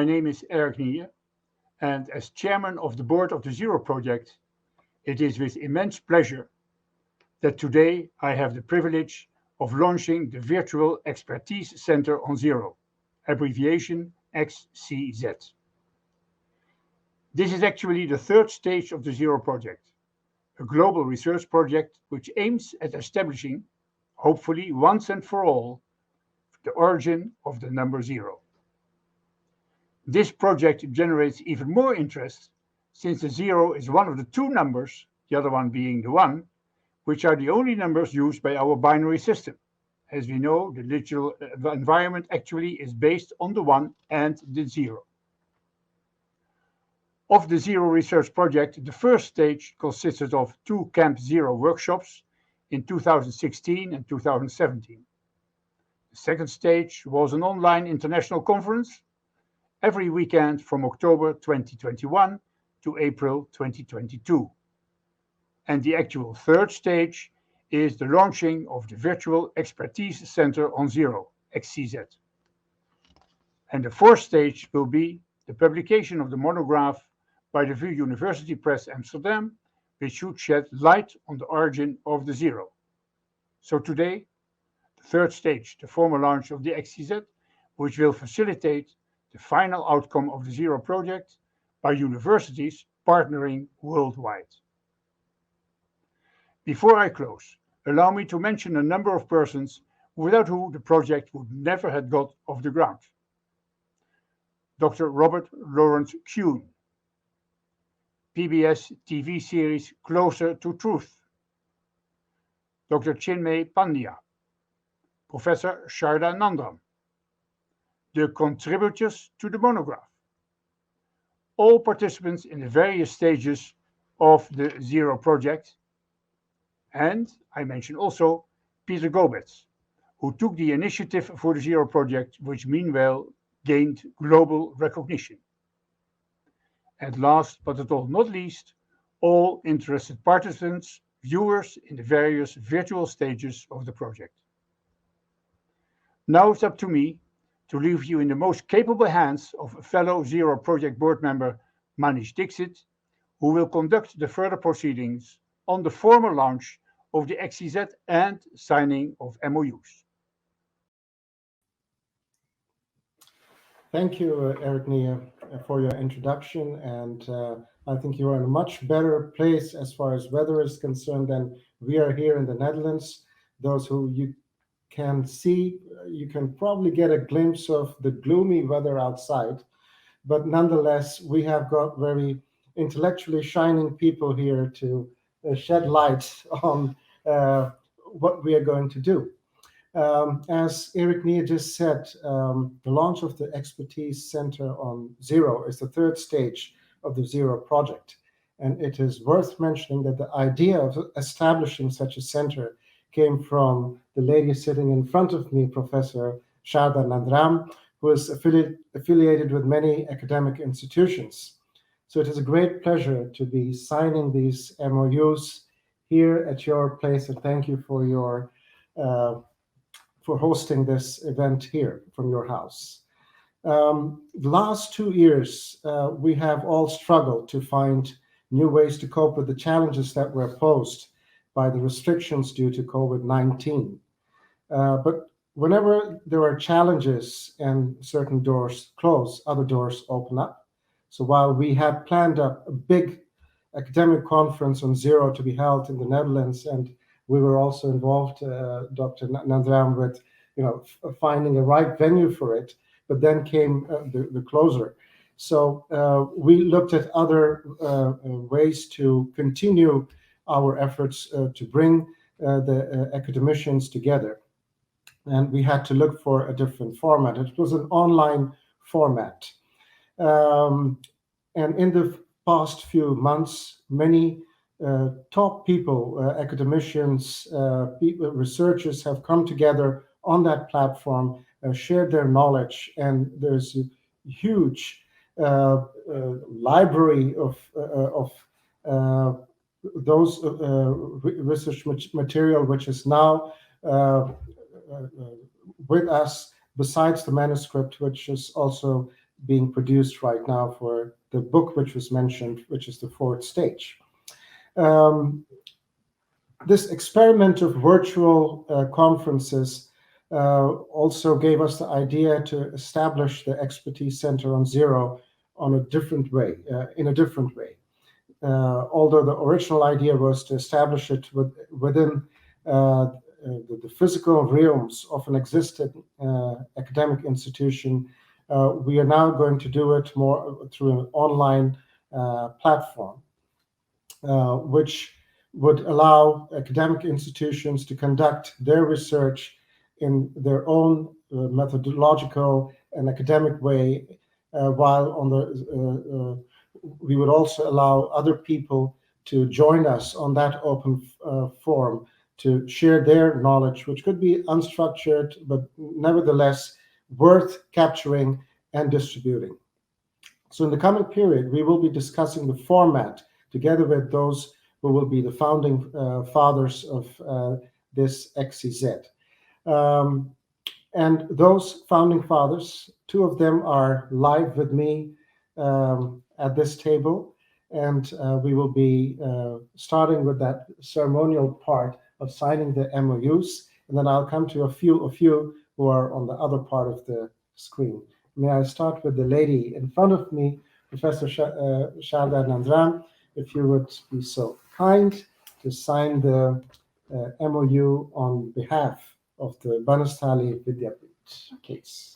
My name is Niehe, and as chairman of the board of the Zero Project, it is with immense pleasure that today I have the privilege of launching the Virtual Expertise Center on Zero, abbreviation XCZ. This is actually the third stage of the Zero Project, a global research project which aims at establishing, hopefully once and for all, the origin of the number zero. This project generates even more interest since the zero is one of the two numbers, the other one being the one, which are the only numbers used by our binary system. As we know, the digital environment actually is based on the one and the zero. Of the Zero Research Project, the first stage consisted of two Camp Zero workshops in 2016 and 2017. The second stage was an online international conference every weekend from October 2021 to April 2022. And the actual third stage is the launching of the Virtual Expertise Center on Zero, XCZ. And the fourth stage will be the publication of the monograph by the VU University Press Amsterdam, which should shed light on the origin of the zero. So today, the third stage, the formal launch of the XCZ, which will facilitate the final outcome of the Zero Project by universities partnering worldwide. Before I close, allow me to mention a number of persons without whom the project would never have got off the ground. Dr. Robert Lawrence Kuhn, PBS TV series Closer to Truth. Dr. Chinmay Pandya, Professor Sharda Nandram, the contributors to the monograph, all participants in the various stages of the Zero Project, and I mention also Peter Gobetz, who took the initiative for the Zero Project, which meanwhile gained global recognition. And last but not least, all interested participants, viewers in the various virtual stages of the project. Now it's up to me to leave you in the most capable hands of fellow Zero Project board member Manish Dixit, who will conduct the further proceedings on the formal launch of the XCZ and signing of MOUs. Thank you, Niehe, for your introduction, and I think you are in a much better place as far as weather is concerned than we are here in the Netherlands. Those who you can see, you can probably get a glimpse of the gloomy weather outside, but nonetheless, we have got very intellectually shining people here to shed light on what we are going to do. As Niehe just said, the launch of the Expertise Center on Zero is the third stage of the Zero Project. And it is worth mentioning that the idea of establishing such a center came from the lady sitting in front of me, Professor Sharda Nandram, who is affiliated with many academic institutions. So it is a great pleasure to be signing these MOUs here at your place, and thank you for your for hosting this event here from your house. The last 2 years, we have all struggled to find new ways to cope with the challenges that were posed by the restrictions due to COVID-19. But whenever there are challenges and certain doors close, other doors open up. So while we had planned a big academic conference on zero to be held in the Netherlands, and we were also involved, Dr. Nandram, with finding a right venue for it. But then came the closure. So we looked at other ways to continue our efforts to bring the academicians together, and we had to look for a different format. It was an online format, and in the past few months, many top people, academicians, researchers have come together on that platform, shared their knowledge, and there's a huge library of those research material which is now with us, besides the manuscript, which is also being produced right now for the book which was mentioned, which is the fourth stage. This experiment of virtual conferences also gave us the idea to establish the Expertise Center on Zero on a different way, in a different way. Although the original idea was to establish it within the physical realms of an existing academic institution, we are now going to do it more through an online platform, which would allow academic institutions to conduct their research in their own methodological and academic way, while on the we would also allow other people to join us on that open forum to share their knowledge, which could be unstructured, but nevertheless worth capturing and distributing. So in the coming period, we will be discussing the format together with those who will be the founding fathers of this XCZ. And those founding fathers, two of them are live with me at this table, and we will be starting with that ceremonial part of signing the MOUs, and then I'll come to a few of you who are on the other part of the screen. May I start with the lady in front of me, Professor Sharda Nandram, if you would be so kind to sign the MOU on behalf of the Banastali Vidyapit case.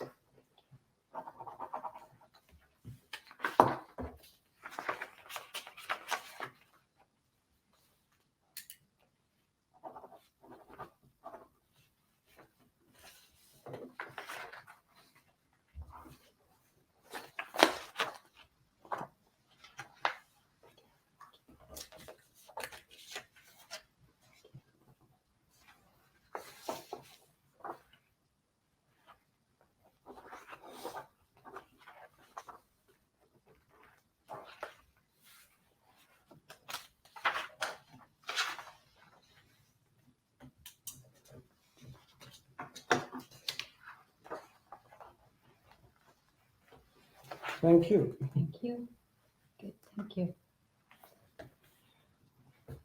Thank you. Thank you. Good, thank you.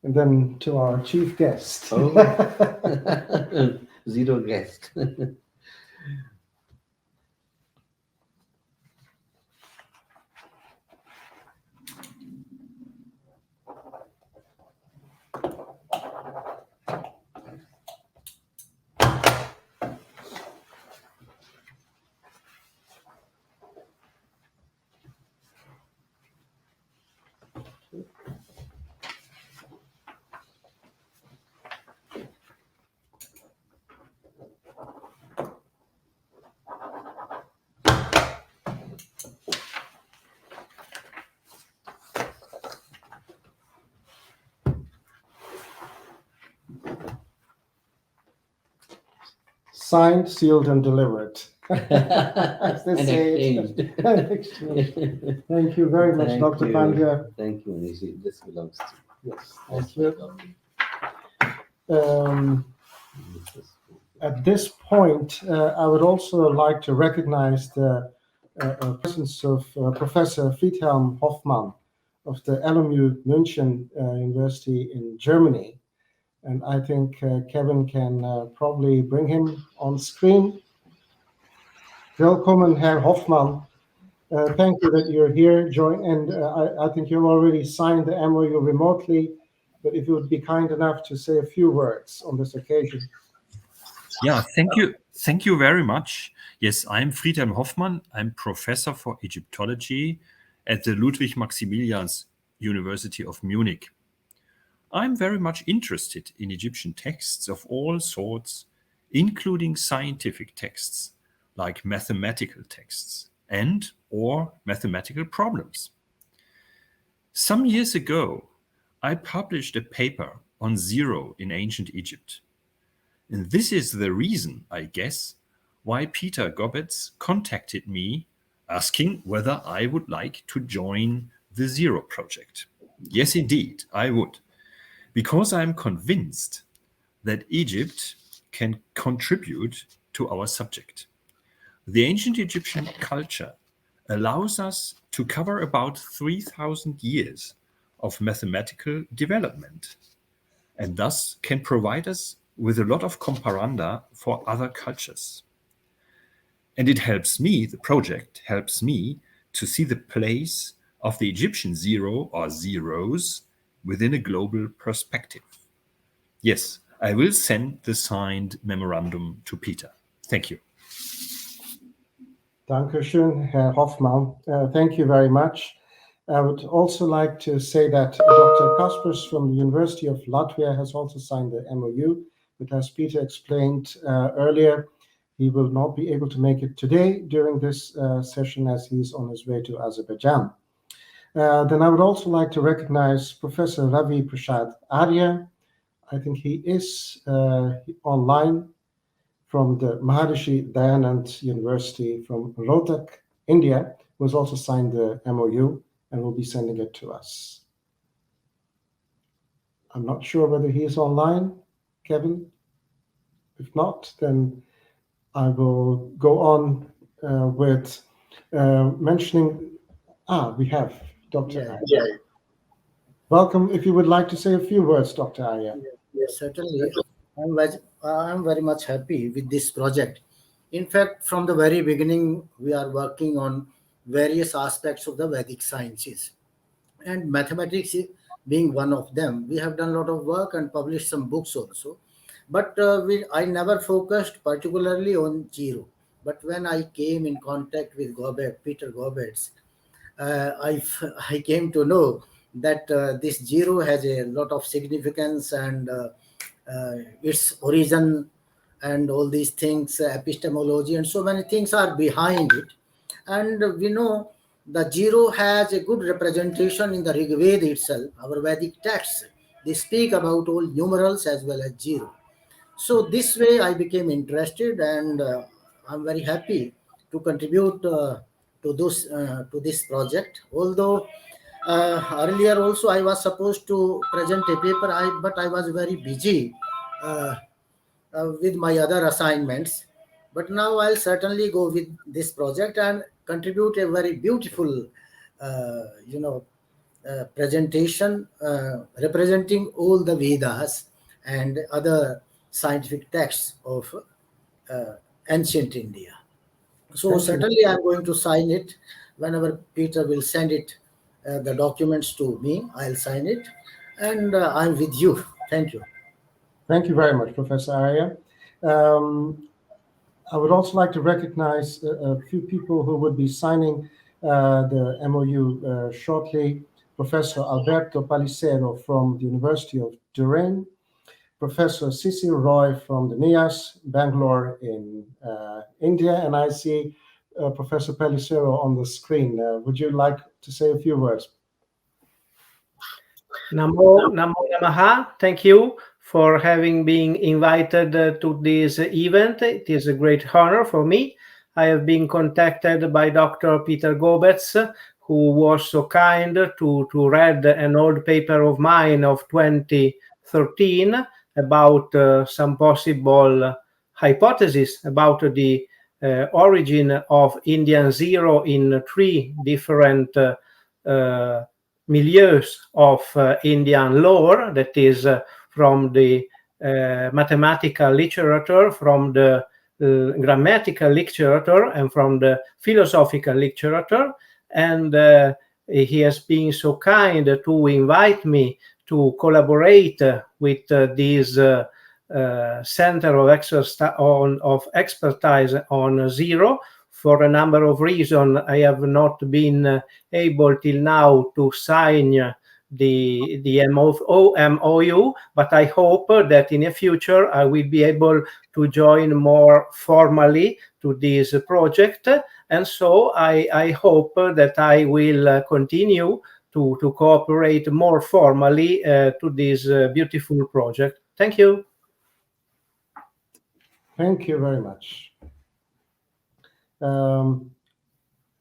And then to our chief guest. Oh, zero guest. Signed, sealed, and delivered. As they And say. exchanged. And exchanged. Thank you very much, Thank Dr. you. Pandya. Thank you, Nishi. This belongs to Yes, us. thank you. At this point, I would also like to recognize the presence of Professor Friedhelm Hoffmann of the LMU München University in Germany. And I think Kevin can probably bring him on screen. Willkommen, Herr Hoffmann. Thank you that you're here. I think you've already signed the MOU remotely, but if you would be kind enough to say a few words on this occasion. Yeah, thank you. Thank you very much. Yes, I'm Friedhelm Hoffmann. I'm professor for Egyptology at the Ludwig Maximilians University of Munich. I'm very much interested in Egyptian texts of all sorts, including scientific texts, like mathematical texts and/or mathematical problems. Some years ago, I published a paper on zero in ancient Egypt. And this is the reason, I guess, why Peter Gobetz contacted me asking whether I would like to join the Zero project. Yes, indeed, I would, because I'm convinced that Egypt can contribute to our subject. The ancient Egyptian culture allows us to cover about 3,000 years of mathematical development, and thus can provide us with a lot of comparanda for other cultures. And it helps me, the project helps me, to see the place of the Egyptian zero or zeros within a global perspective. Yes, I will send the signed memorandum to Peter. Thank you. Dankeschön, Herr Hoffmann. Thank you very much. I would also like to say that Dr. Kaspers from the University of Latvia has also signed the MOU, but as Peter explained earlier, he will not be able to make it today during this session as he's on his way to Azerbaijan. Then I would also like to recognize Professor Ravi Prasad Arya. I think he is online from the Maharishi Dayanand University from Rohtak, India, who has also signed the MOU and will be sending it to us. I'm not sure whether he is online, Kevin. If not, then I will go on with mentioning, we have Dr. Arya. Yeah. Welcome. If you would like to say a few words, Dr. Arya. Yes, certainly. I'm very much happy with this project. In fact, from the very beginning, we are working on various aspects of the Vedic sciences, and mathematics being one of them. We have done a lot of work and published some books also, but I never focused particularly on zero. But when I came in contact with Peter Gobetz, I came to know that this zero has a lot of significance, and its origin and all these things, epistemology and so many things are behind it. And we know the zero has a good representation in the Rig Veda itself, our Vedic texts. They speak about all numerals as well as zero. So this way I became interested, and I'm very happy to contribute to this project. Although earlier also I was supposed to present a paper, but I was very busy with my other assignments. But now I'll certainly go with this project and contribute a very beautiful, presentation representing all the Vedas and other scientific texts of ancient India. So certainly I'm going to sign it whenever Peter will send it, the documents to me. I'll sign it, and I'm with you. Thank you. Thank you very much, Professor Arya. I would also like to recognize a few people who would be signing the MOU shortly. Professor Alberto Pelissero from the University of Durham, Professor Cecil Roy from the NIAS, Bangalore in India, and I see Professor Pelissero on the screen. Would you like to say a few words? Namo Namaha. Thank you for having been invited to this event. It is a great honor for me. I have been contacted by Dr. Peter Gobetz, who was so kind to read an old paper of mine of 2013 about some possible hypotheses about the origin of Indian zero in three different milieus of Indian lore, that is from the mathematical literature, from the grammatical literature, and from the philosophical literature. And he has been so kind to invite me to collaborate with this center of expertise on zero. For a number of reasons, I have not been able till now to sign the MOU, but I hope that in the future I will be able to join more formally to this project. And so I hope that I will continue to cooperate more formally to this beautiful project. Thank you. Thank you very much.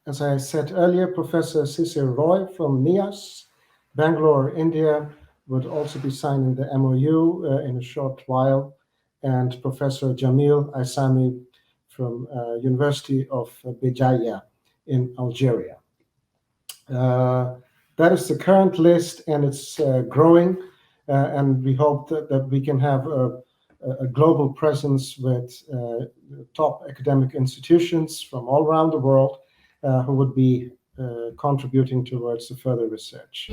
As I said earlier, Professor Cecil Roy from NIAS, Bangalore, India, would also be signing the MOU in a short while, and Professor Jamil Aisami from University of Bijaya in Algeria. That is the current list, and it's growing, and we hope that we can have a global presence with top academic institutions from all around the world who would be contributing towards the further research.